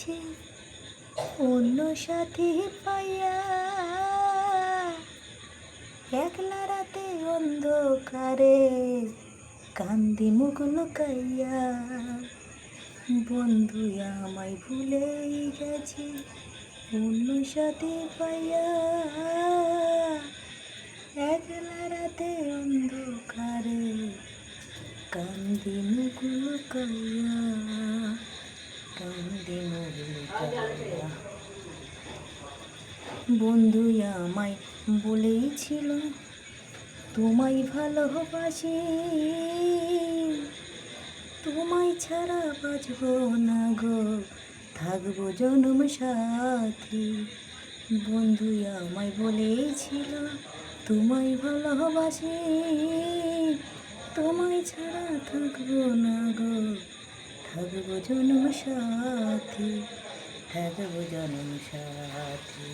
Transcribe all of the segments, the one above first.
গেছে অন্য সাথী পাইয়া, একলা রাতে অন্ধকারে কান্দি মুখ লুকাইয়া। বন্ধু আমায় ভুলেই গেছে অন্য সাথী পাইয়া, একলা রাতে অন্ধকারে কান্দি মুখ লুকাইয়া, কান্দি মুখ লুকাইয়া। বন্ধু আমায় বলেছিল তোমায় ভালোবাসি, তোমায় ছাড়া বাঁচবো না গো, থাকবো জনম সাথী। বন্ধু আমায় বলেছিল তোমায় ভালোবাসি, তোমায় ছাড়া থাকবো না গো, থাকবো জনম সাথী, থাকবো জনম সাথী।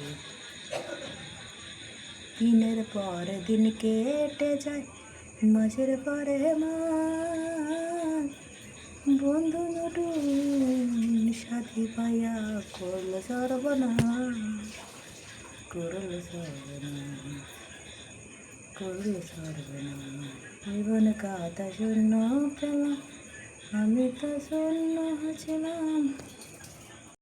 দিনের পর দিন কেটে যায় মাঝের পরে মাস, বন্ধু নতুন সাথী পাইয়া করল সর্বনাশ, করল সর্বনাশ, করল সর্বনাশ। জীবন কাতা শূন্য পেলাম, আমি তো শূন্য ছিলাম।